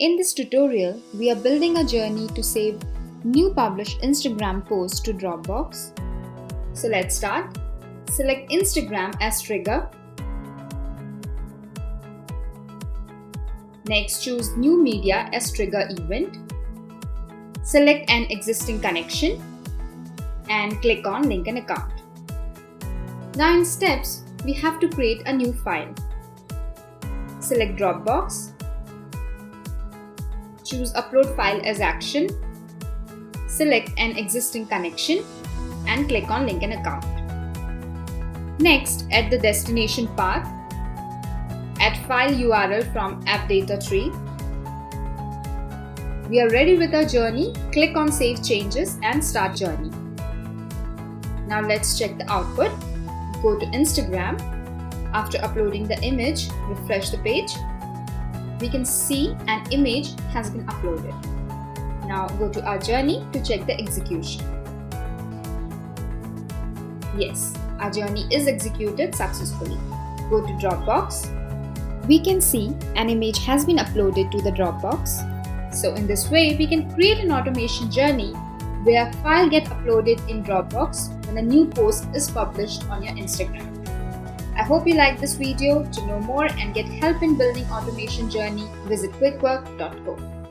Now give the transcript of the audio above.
In this tutorial, we are building a journey to save new published Instagram posts to Dropbox. So let's start. Select Instagram as trigger. Next, choose New Media as trigger event. Select an existing connection and click on Link an Account. Now in steps, we have to create a new file. Select Dropbox. Choose Upload File as action. Select an existing connection and click on Link an Account. Next, add the destination path. Add file URL from app data tree. We are ready with our journey. Click on Save Changes and Start Journey. Now let's check the output. Go to Instagram. After uploading the image, refresh the page. We can see an image has been uploaded. Now go to our journey to check the execution. Yes, our journey is executed successfully. Go to Dropbox. We can see an image has been uploaded to the Dropbox. So in this way, we can create an automation journey where a file gets uploaded in Dropbox when a new post is published on your Instagram. I hope you liked this video. To know more and get help in building automation journey, visit quickwork.co.